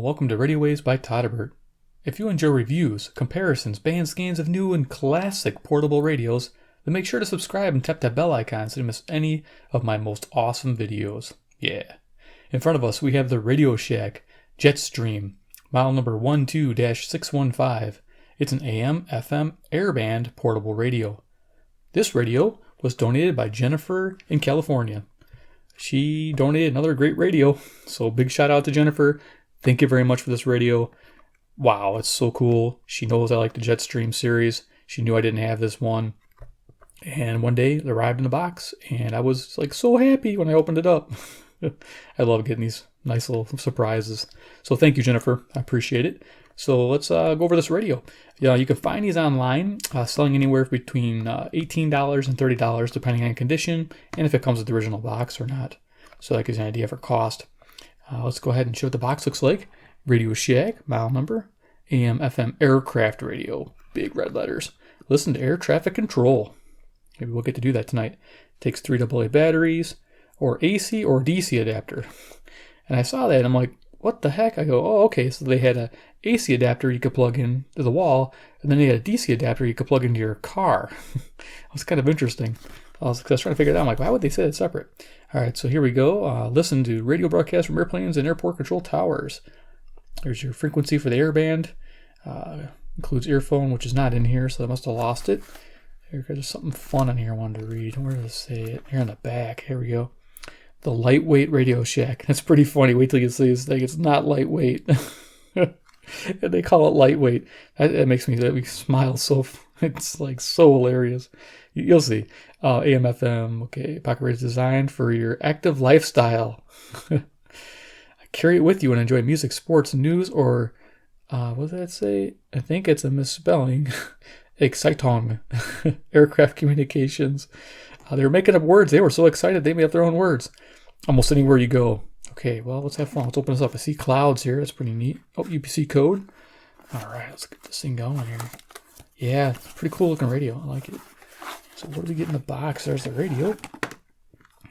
welcome to Radio Waves by Todderbert. If you enjoy reviews, comparisons, band scans of new and classic portable radios, then make sure to subscribe and tap that bell icon so you don't miss any of my most awesome videos. Yeah. In front of us, we have the Radio Shack Jetstream, model number 12-615. It's an AM/FM Airband portable radio. This radio was donated by Jennifer in California. She donated another great radio, so big shout out to Jennifer. Thank you very much for this radio. Wow, it's so cool. She knows I like the Jetstream series. She knew I didn't have this one. And one day it arrived in the box, and I was like so happy when I opened it up. I love getting these nice little surprises. So thank you, Jennifer. I appreciate it. So let's go over this radio. Yeah, you can find these online, selling anywhere between $18 and $30, depending on condition, and if it comes with the original box or not. So that gives you an idea for cost. Let's go ahead and show what the box looks like. Radio Shack, model number, AM/FM aircraft radio, big red letters. Listen to air traffic control. Maybe we'll get to do that tonight. Takes 3 AA batteries, or AC or DC adapter. And I saw that and I'm like, what the heck? I go, oh, okay, so they had a AC adapter you could plug in to the wall, and then they had a DC adapter you could plug into your car. It was kind of interesting. I was trying to figure it out. I'm like, why would they say it separate? All right, so here we go. Listen to radio broadcasts from airplanes and airport control towers. There's your frequency for the Airband. Includes earphone, which is not in here, so I must have lost it. There's something fun in here I wanted to read. Where does it say it? Here in the back. Here we go. The lightweight Radio Shack. That's pretty funny. Wait till you see this thing. It's not lightweight. And they call it lightweight. That makes me smile so. It's like so hilarious. You'll see. AM/FM. Okay. Pocket radio designed for your active lifestyle. Carry it with you and enjoy music, sports, news, or what does that say? I think it's a misspelling. Exciting. Aircraft communications. They were making up words. They were so excited they made up their own words. Almost anywhere you go. Okay, well, let's have fun. Let's open this up. I see clouds here. That's pretty neat. Oh, UPC code. All right, let's get this thing going here. Yeah, it's a pretty cool looking radio. I like it. So what do we get in the box? There's the radio.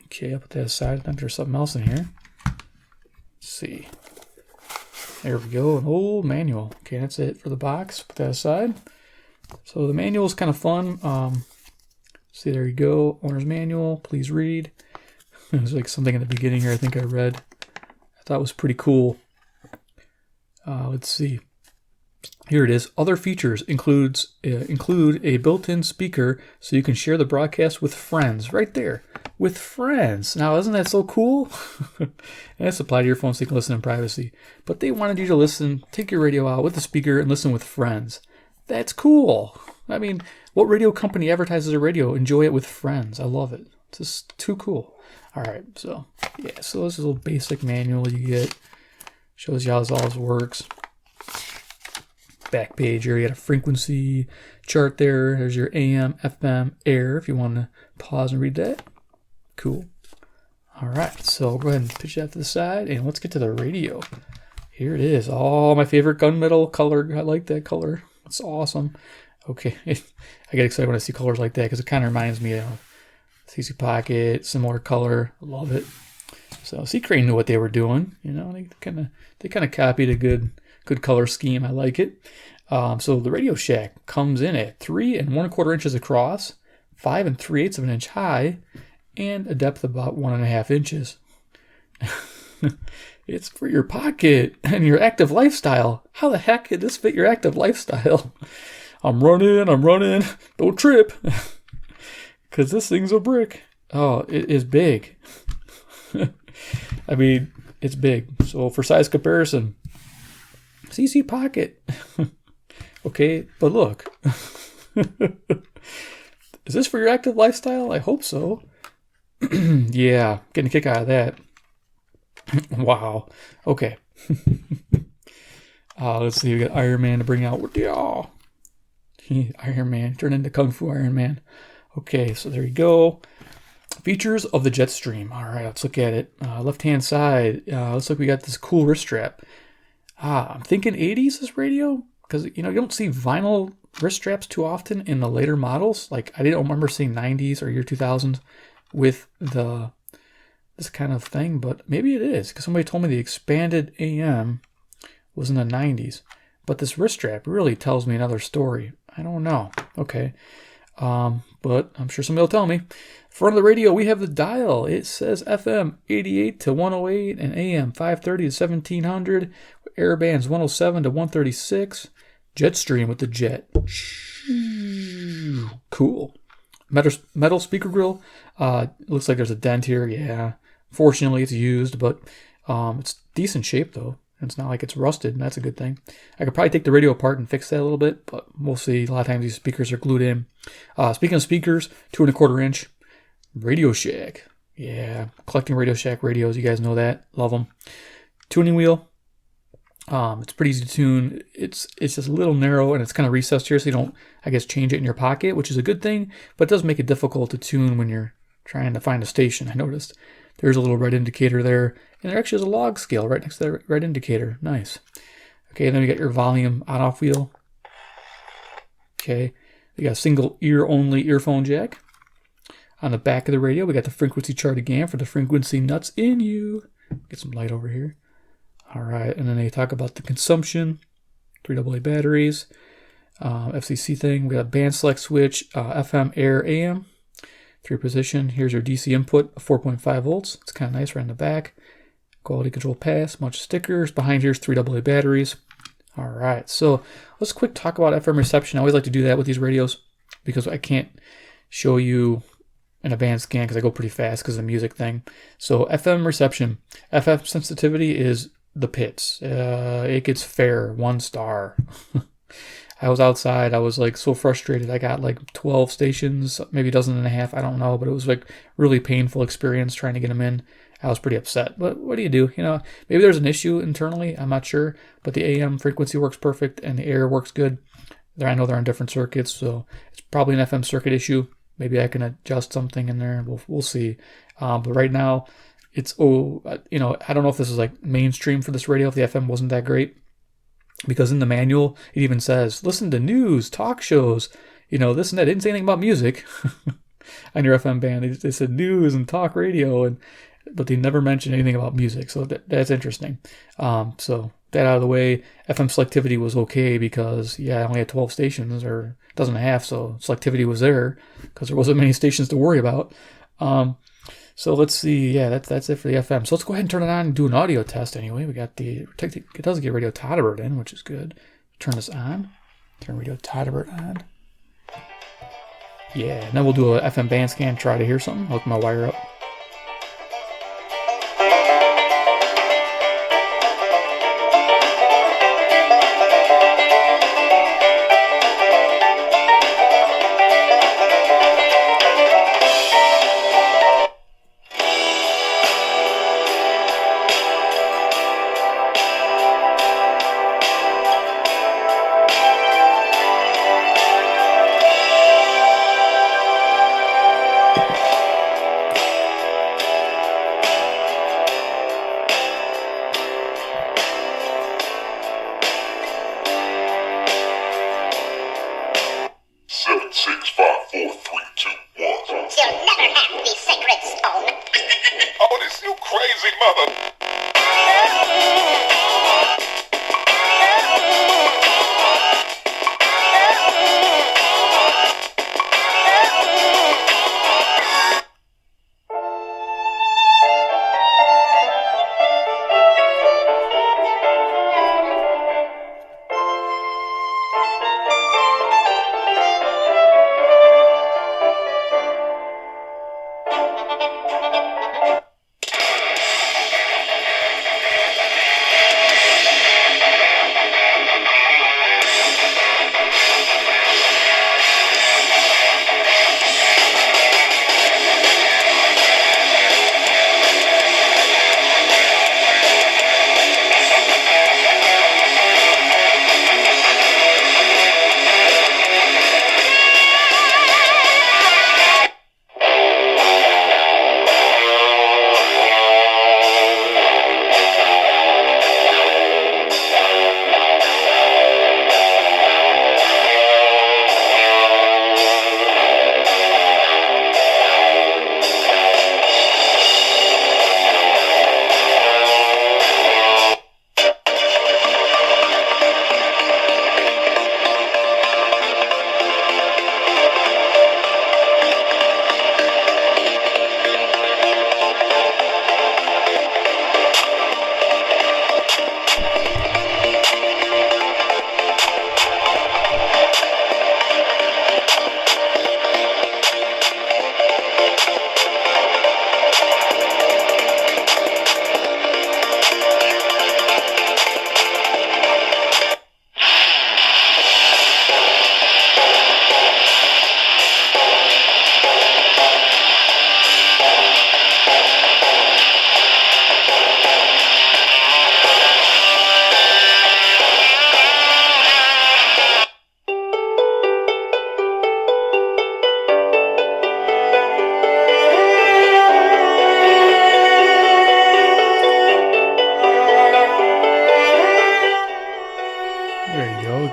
Okay, I'll put that aside. I think there's something else in here. Let's see. There we go. An old manual. Okay, that's it for the box. Put that aside. So the manual is kind of fun. See, there you go. Owner's manual. Please read. There's like something in the beginning here I think I read. I thought was pretty cool. Let's see. Here it is. Other features include a built-in speaker so you can share the broadcast with friends. Right there. With friends. Now, isn't that so cool? And it's applied to your phone so you can listen in privacy. But they wanted you to listen, take your radio out with the speaker and listen with friends. That's cool. I mean, what radio company advertises a radio? Enjoy it with friends. I love it. It's just too cool. All right, so yeah, so this is a little basic manual you get. Shows you how this all works. Back page here, you got a frequency chart there. There's your AM/FM air if you want to pause and read that. Cool. All right, so go ahead and pitch that to the side, and let's get to the radio. Here it is. Oh, my favorite gunmetal color. I like that color. It's awesome. Okay, I get excited when I see colors like that because it kind of reminds me of CC Pocket, similar color. I love it. So C Crane knew what they were doing. You know, they kind of copied a good color scheme. I like it. So the Radio Shack comes in at 3 1/4 inches across, 5 3/8 of an inch high, and a depth of about 1.5 inches. It's for your pocket and your active lifestyle. How the heck did this fit your active lifestyle? I'm running. Don't trip. Because this thing's a brick. Oh, it is big. I mean, it's big. So for size comparison, CC Pocket. Okay, but look. Is this for your active lifestyle? I hope so. Yeah, getting a kick out of that. Wow. Okay. Let's see. We got Iron Man to bring out. Iron Man. Turn into Kung Fu Iron Man. Okay, so there you go. Features of the Jetstream. All right, let's look at it. Left-hand side. Looks like we got this cool wrist strap. I'm thinking 80s this radio because you don't see vinyl wrist straps too often in the later models. Like I didn't remember seeing 90s or year 2000s with this kind of thing, but maybe it is because somebody told me the expanded AM was in the 90s. But this wrist strap really tells me another story. I don't know. Okay. But I'm sure somebody will tell me. Front of the radio, we have the dial. It says FM 88 to 108 and AM 530 to 1700. Airbands 107 to 136. Jetstream with the jet. Cool. Metal speaker grill. Looks like there's a dent here. Yeah. Fortunately, it's used, but it's decent shape though. It's not like it's rusted, and that's a good thing. I could probably take the radio apart and fix that a little bit, but we'll see. A lot of times these speakers are glued in. Speaking of speakers, 2¼ inch Radio Shack. Yeah, collecting Radio Shack radios. You guys know that. Love them. Tuning wheel. It's pretty easy to tune. It's just a little narrow, and it's kind of recessed here, so you don't, I guess, change it in your pocket, which is a good thing, but it does make it difficult to tune when you're trying to find a station. I noticed there's a little red indicator there, and there actually is a log scale right next to that red indicator. Nice. Okay, then we got your volume on-off wheel. Okay, we got a single ear-only earphone jack. On the back of the radio, we got the frequency chart again for the frequency nuts in you. Get some light over here. All right, and then they talk about the consumption, 3 AA batteries, FCC thing. We got a band select switch, FM, air, AM, 3 position. Here's your DC input, 4.5 volts. It's kind of nice right in the back. Quality control pass, bunch of stickers. Behind here's 3 AA batteries. All right, so let's quick talk about FM reception. I always like to do that with these radios because I can't show you an advanced scan because I go pretty fast because of the music thing. So FM reception, FM sensitivity is the pits. It gets fair, 1 star. I was outside. I was like so frustrated. I got like 12 stations, maybe a dozen and a half. I don't know, but it was like really painful experience trying to get them in. I was pretty upset, but what do you do? You know, maybe there's an issue internally. I'm not sure, but the AM frequency works perfect and the air works good. I know they're on different circuits, so it's probably an FM circuit issue. Maybe I can adjust something in there. We'll see. But right now, it's I don't know if this is like mainstream for this radio. If the FM wasn't that great, because in the manual it even says listen to news, talk shows, this and that. It didn't say anything about music on your FM band. They said news and talk radio, but they never mentioned anything about music. So that's interesting. So that out of the way, FM selectivity was okay because I only had 12 stations or a dozen and a half, so selectivity was there because there wasn't many stations to worry about. So let's see. Yeah, that's it for the FM. So let's go ahead and turn it on and do an audio test anyway. We got it does get Radio Todderbert in, which is good. Turn this on. Turn Radio Todderbert on. Yeah, and then we'll do a FM band scan, try to hear something. Hook my wire up.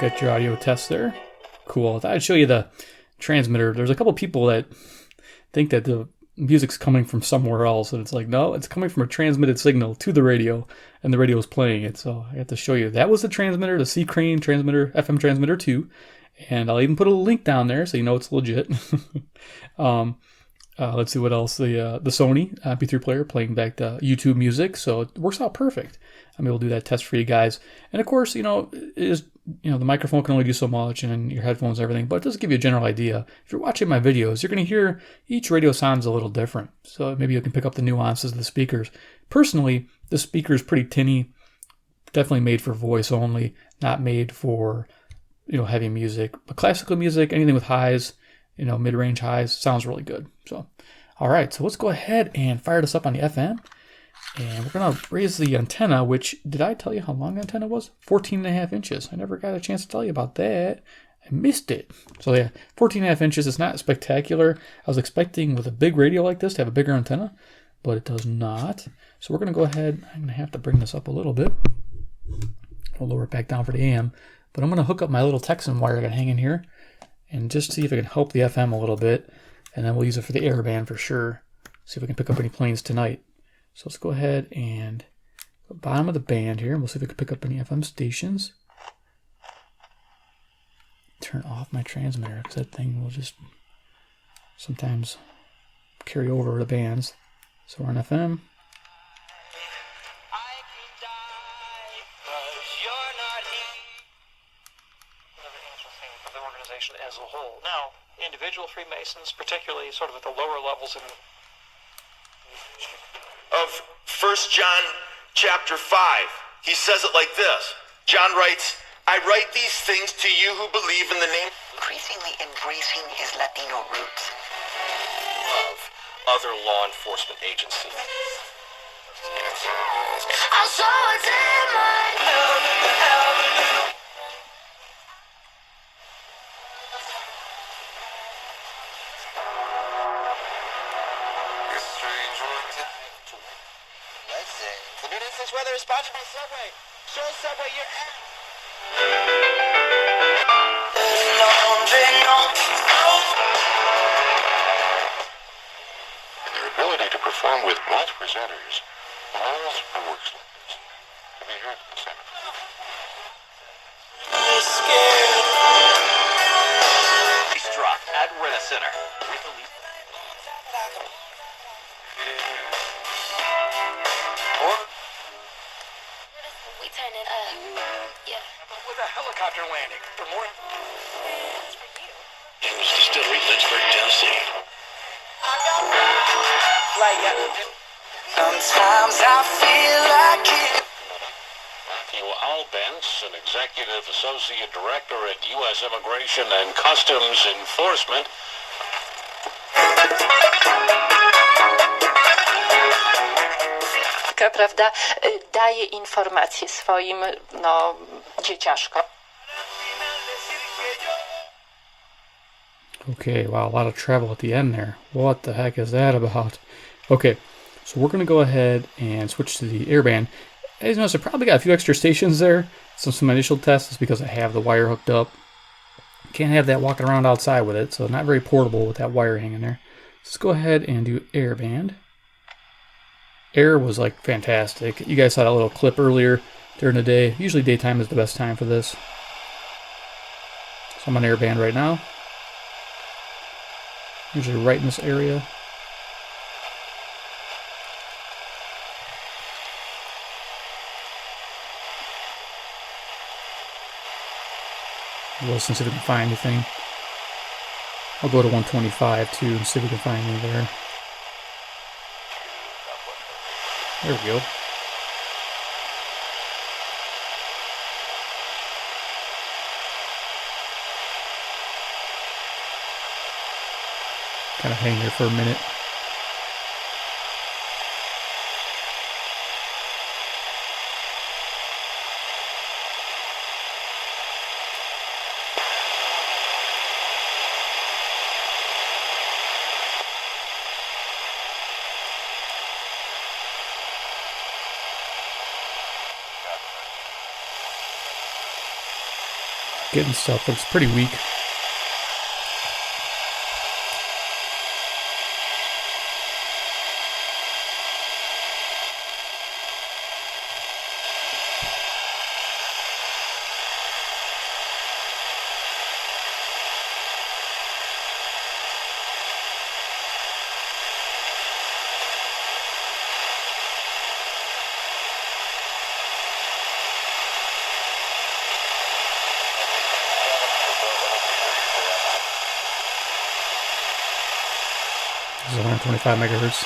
got your audio test there. Cool. I thought I'd show you the transmitter. There's a couple people that think that the music's coming from somewhere else, and it's like, no, it's coming from a transmitted signal to the radio, and the radio is playing it. So I have to show you. That was the transmitter, the C Crane transmitter, FM transmitter 2, and I'll even put a link down there so you know it's legit. Let's see what else. The Sony MP3 player playing back the YouTube music, so it works out perfect. I'm able to do that test for you guys. And of course, the microphone can only do so much, and your headphones and everything, but it does give you a general idea. If you're watching my videos, you're going to hear each radio sounds a little different. So maybe you can pick up the nuances of the speakers. Personally, the speaker is pretty tinny, definitely made for voice only, not made for, heavy music. But classical music, anything with highs, mid-range highs, sounds really good. So, all right, so let's go ahead and fire this up on the FM. And we're going to raise the antenna, which, did I tell you how long the antenna was? 14.5 inches. I never got a chance to tell you about that. I missed it. So yeah, 14.5 inches. It's not spectacular. I was expecting with a big radio like this to have a bigger antenna, but it does not. So we're going to go ahead. I'm going to have to bring this up a little bit. We'll lower it back down for the AM. But I'm going to hook up my little Texan wire I got hanging here and just see if I can help the FM a little bit. And then we'll use it for the Airband for sure. See if we can pick up any planes tonight. So let's go ahead and the bottom of the band here, and we'll see if we can pick up any FM stations. Turn off my transmitter because that thing will just sometimes carry over the bands. So we're on FM. As a whole. Now, individual Freemasons, particularly sort of at the lower levels of 1 John chapter 5. He says it like this. John writes, I write these things to you who believe in the name, increasingly embracing his Latino roots, of other law enforcement agencies. I saw a This weather is sponsored by Subway. Show Subway your app. Their ability to perform with both presenters always works like this. Have you heard of the Santa Fe? Struck at Rena Center. We turn it up. Yeah. With a helicopter landing. For more. James Distillery, Lynchburg, Tennessee. Sometimes I feel like it. Matthew Albence, an executive associate director at U.S. Immigration and Customs Enforcement. Prawda, daje informacje swoim dzieciaszkom. Okay, wow, a lot of treble at the end there. What the heck is that about? Okay, so we're going to go ahead and switch to the Airband. As you notice, I probably got a few extra stations there. Some initial tests is because I have the wire hooked up. Can't have that walking around outside with it, so not very portable with that wire hanging there. Let's go ahead and do Airband. Air was like fantastic. You guys saw that little clip earlier during the day. Usually daytime is the best time for this. So I'm on Airband right now. Usually right in this area. Listen, see if we can find anything. I'll go to 125 too and see if we can find anything there. There we go. Kind of hang there for a minute. getting stuff, but it's pretty weak. This is 125 megahertz.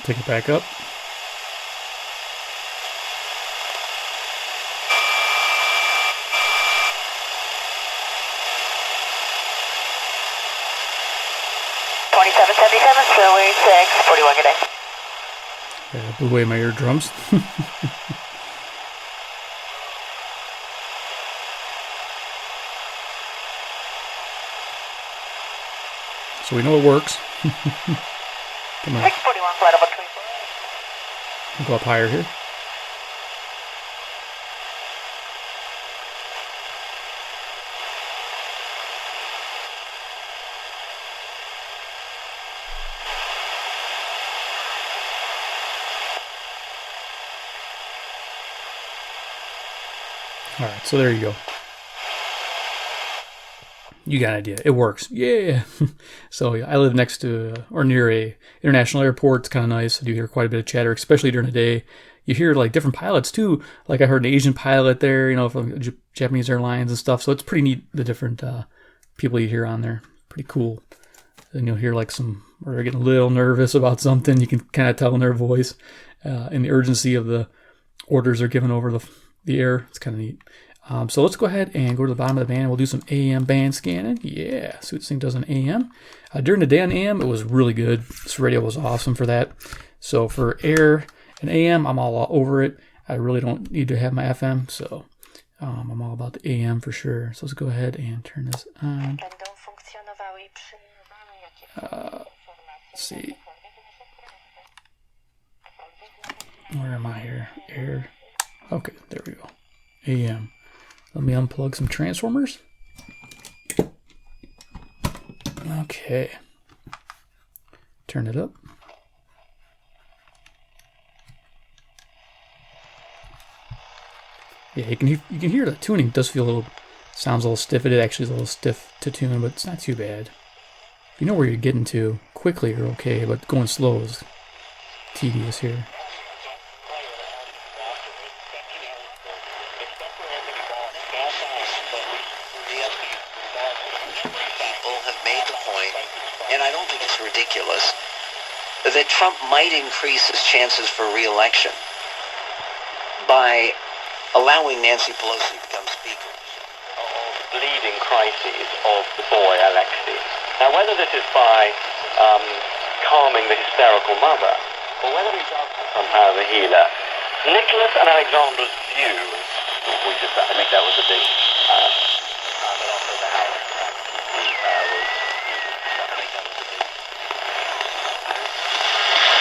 Take it back up. Yeah, I blew away my eardrums. So we know it works. Come on. 641, flight level 24. We'll go up higher here. All right, so there you go. You got an idea. It works. Yeah. So I live next to or near a international airport. It's kind of nice. I do hear quite a bit of chatter, especially during the day. You hear like different pilots too. Like I heard an Asian pilot there, you know, from Japanese Airlines and stuff. So it's pretty neat, the different people you hear on there. Pretty cool. And you'll hear like some, or they're getting a little nervous about something. You can kind of tell in their voice and the urgency of the orders they're giving over the air. It's kind of neat. So let's go ahead and go to the bottom of the band. We'll do some AM band scanning. Yeah, see what this thing does on AM. During the day on AM, it was really good. This radio was awesome for that. So for air and AM, I'm all over it. I really don't need to have my FM, so I'm all about the AM for sure. So let's go ahead and turn this on. Let's see. Where am I here? Air. Okay, there we go. AM. Let me unplug some transformers. Okay. Turn it up. Yeah, you can hear the tuning. It does feel a little, sounds a little stiff. It actually is a little stiff to tune, but it's not too bad. If you know where you're getting to quickly, you're okay, but going slow is tedious here. That Trump might increase his chances for re-election by allowing Nancy Pelosi to become speaker. Of bleeding crises of the boy Alexei. Now, whether this is by calming the hysterical mother, or whether he does somehow the healer, Nicholas and Alexandra's view, I think that was a big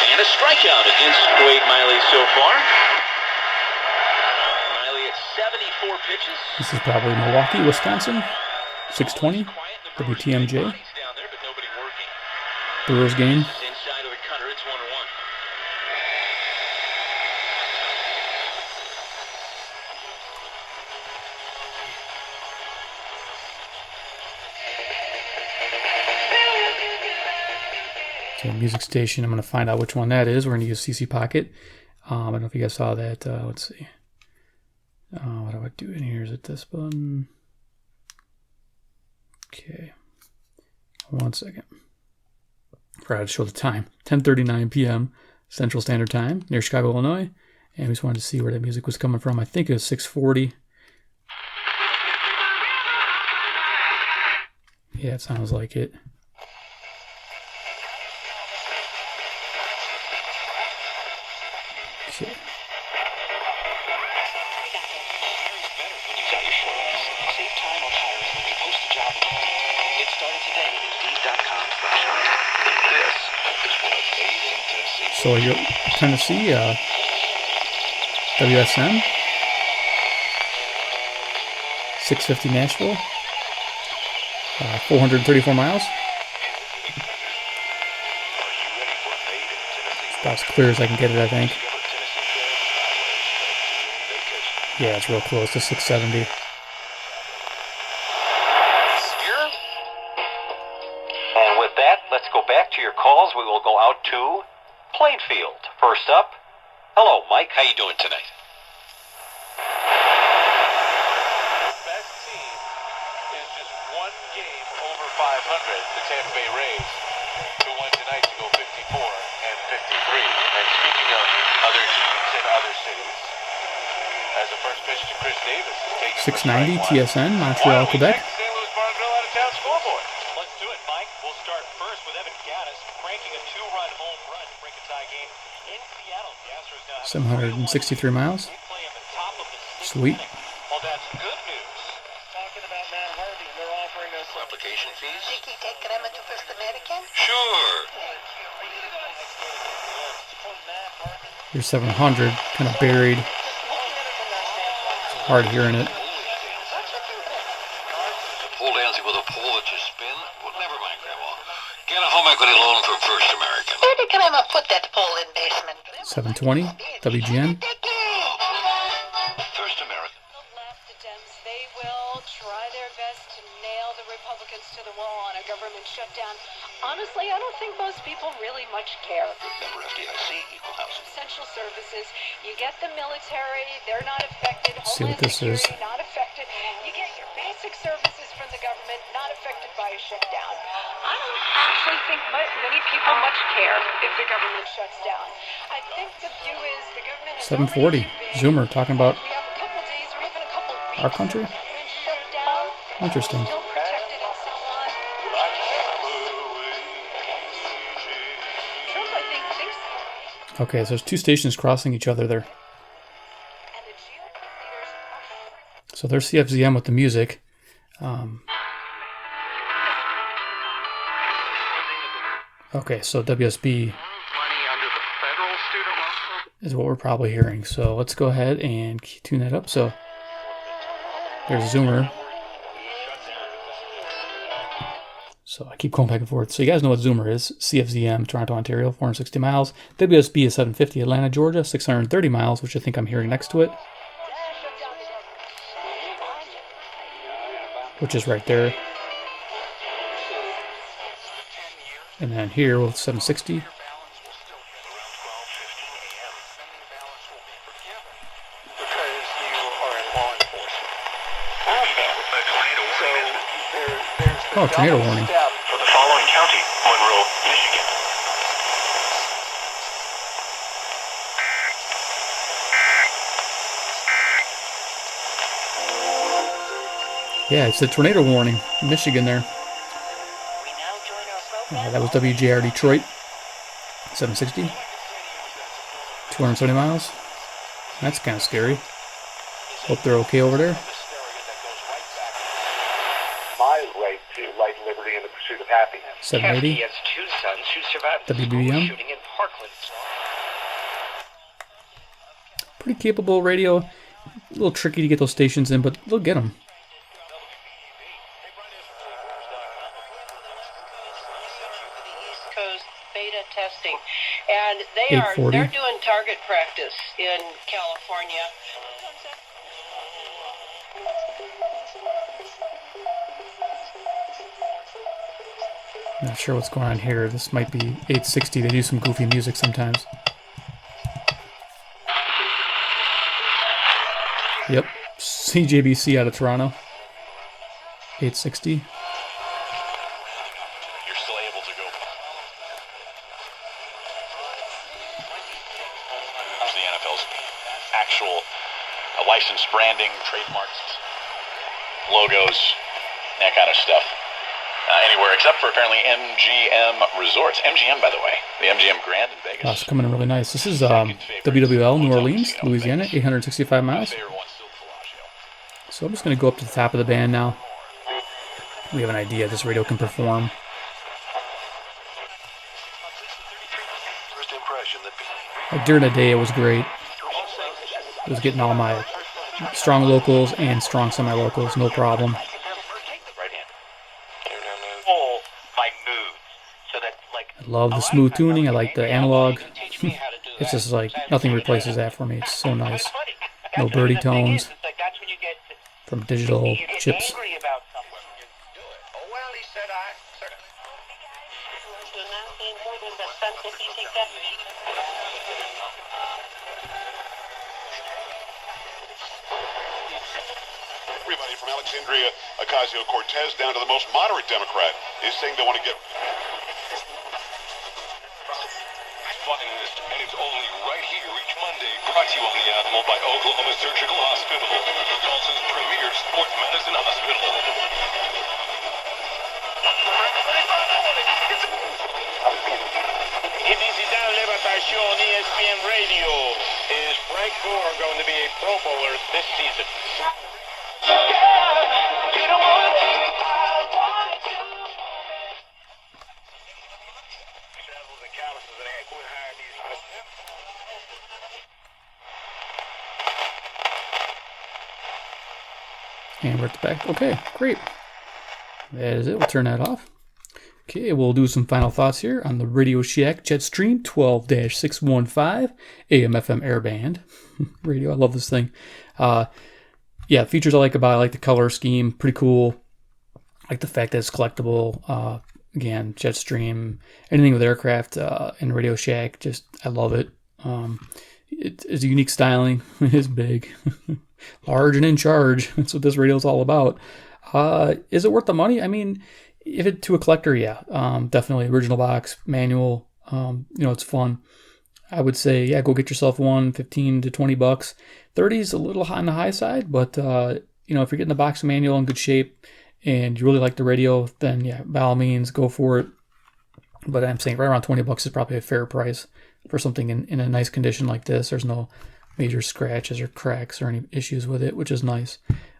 and a strikeout against Wade Miley so far. Miley at 74 pitches. This is probably Milwaukee, Wisconsin. 620 WTMJ. Brewers game. Inside of the cutter, it's 1-1. So music station, I'm going to find out which one that is. We're going to use CC Pocket. I don't know if you guys saw that. Let's see. What do I do in here? Is it this button? Okay. 1 second. Forgot to show the time. 10:39 p.m. Central Standard Time near Chicago, Illinois. And we just wanted to see where that music was coming from. I think it was 640. Yeah, it sounds like it. So, so you're Tennessee, WSM, 650 Nashville, 434 miles. It's about as clear as I can get it, I think. Yeah, it's real close to 670. And with that, let's go back to your calls. We will go out to Plainfield. First up, hello, Mike. How you doing tonight? Best team is just one game over 500, the Tampa Bay Rays, who won tonight to go 54 and 53. And speaking of other teams in other cities, as a first pitch to Chris Davis is taking 690 TSN, Montreal, Quebec. St. Louis Barnville out of town scoreboard. Let's do it, Mike. We'll start first with Evan Gattis cranking a 2-run home run to break a tie game in Seattle. The Astros now have 763 miles. they play at the top of the sixth Sweet. inning. Well, that's good news. Talking about Matt Harvey, they're offering us Application fees? Did you take crema to First American? Sure. Here's 700, kind of buried. It's hard hearing it. Pole dancing with a pole that you spin? Well, never mind, Grandma. Get a home equity loan from First American. Where did crema put that pole in basement? 720, WGN. First American. The left attempts, they will try their best to nail the Republicans to the wall on a government shutdown. Honestly, I don't think most people really much care. Member FDIC, equal housing. Essential services, you get the military, they're not affected. See what Homeland this is. Security, not affected. You get your basic services from the government, not affected by a shutdown. I don't actually think many people much care if the government shuts down. I think the view is the government is 740, Zoomer talking about we have a couple days or even a couple weeks our country. shut down. Interesting. Still protected and so on. Trump, I think, thinks Okay, so there's two stations crossing each other there. and the GOP leaders are So there's CFZM with the music. Okay, so WSB is what we're probably hearing. So let's go ahead and tune that up. So there's Zoomer. So I keep going back and forth. So you guys know what Zoomer is. CFZM, Toronto, Ontario, 460 miles. WSB is 750, Atlanta, Georgia, 630 miles, which I think I'm hearing next to it, which is right there. And then here with 760. Oh, tornado warning. For the following county, Monroe, Michigan. Yeah, it's a tornado warning in Michigan there. That was WJR Detroit, 760, 270 miles. That's kind of scary. Hope they're okay over there. My right to life, liberty, and the pursuit of happiness. 780, has two sons who survived WBBM. shooting in Parkland. Pretty capable radio. A little tricky to get those stations in, but they'll get them. beta testing, and they're doing target practice in California. Not sure what's going on here. This might be 860. They do some goofy music sometimes. Yep, CJBC out of Toronto. 860. You're still able to go. There's the NFL's actual licensed branding, trademarks, logos, that kind of stuff. anywhere except for apparently MGM Resorts. MGM, by the way, the MGM Grand in Vegas. That's coming in really nice. This is WWL New Orleans, Louisiana, 865 miles. So I'm just going to go up to the top of the band now. We have an idea this radio can perform. Like during the day, it was great. It was getting all my strong locals and strong semi-locals, no problem. I love the smooth tuning. I like the analog. It's just like nothing replaces that for me. It's so nice. No birdie tones from digital chips. Everybody from Alexandria Ocasio-Cortez down to the most moderate Democrat is saying they want to get... And it's only right here each Monday, brought to you on the Animal by Oklahoma Surgical Hospital, Dawson's premier sports medicine hospital. Publicidad Levantación ESPN Radio. Is Frank Gore going to be a Pro Bowler this season? And we're at the back. Okay, great. That is it. We'll turn that off. Okay, we'll do some final thoughts here on the Radio Shack Jetstream 12-615 AM/FM Airband radio. I love this thing. Yeah, features I like about it. I like the color scheme. Pretty cool. I like the fact that it's collectible. Again, Jetstream, anything with aircraft and Radio Shack, just I love it. It's a unique styling. It is big. Large and in charge. That's what this radio is all about. Is it worth the money? I mean, if it to a collector, yeah, definitely. Original box, manual. It's fun. I would say, yeah, go get yourself one, $15 to $20. 30 is a little on the high side, but if you're getting the box manual in good shape and you really like the radio, then yeah, by all means, go for it. But I'm saying right around $20 is probably a fair price for something in a nice condition like this. There's no major scratches or cracks or any issues with it, which is nice.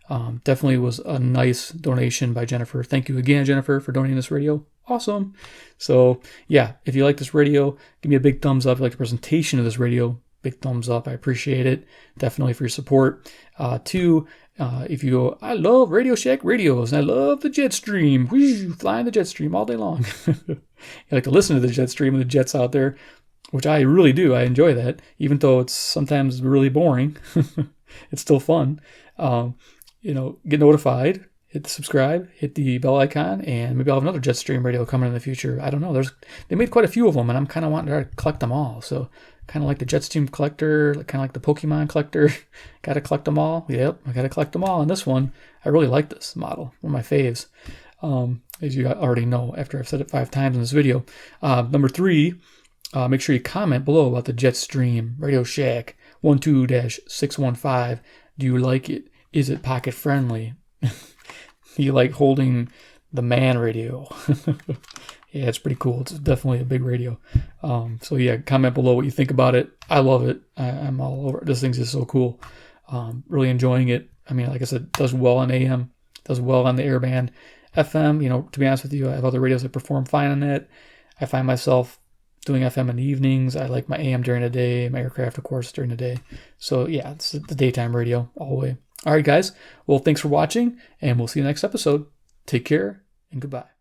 Definitely was a nice donation by Jennifer. Thank you again, Jennifer, for donating this radio. Awesome. So yeah, if you like this radio, give me a big thumbs up. If you like the presentation of this radio, big thumbs up. I appreciate it. Definitely for your support. Two, if you go, I love Radio Shack radios and I love the Jetstream. Whee, flying the Jetstream all day long. You like to listen to the Jetstream and the jets out there, which I really do. I enjoy that, even though it's sometimes really boring. It's still fun. Get notified, hit the subscribe, hit the bell icon, and maybe I'll have another Jetstream radio coming in the future. I don't know. They made quite a few of them, and I'm kind of wanting to collect them all. So kind of like the Jetstream collector, kind of like the Pokemon collector. Got to collect them all. Yep, I got to collect them all. And this one, I really like this model. One of my faves. As you already know after I've said it 5 times in this video. Number 3, make sure you comment below about the Jetstream Radio Shack 12-615. Do you like it? Is it pocket friendly? Do you like holding the man radio? Yeah, it's pretty cool. It's definitely a big radio. So yeah, comment below what you think about it. I love it. I'm all over it. This thing's just so cool. Really enjoying it. I mean, like I said, it does well on AM, does well on the Airband. FM, to be honest with you, I have other radios that perform fine on it. I find myself doing FM in the evenings. I like my AM during the day, my aircraft, of course, during the day. So yeah, it's the daytime radio all the way. All right, guys. Well, thanks for watching, and we'll see you next episode. Take care, and goodbye.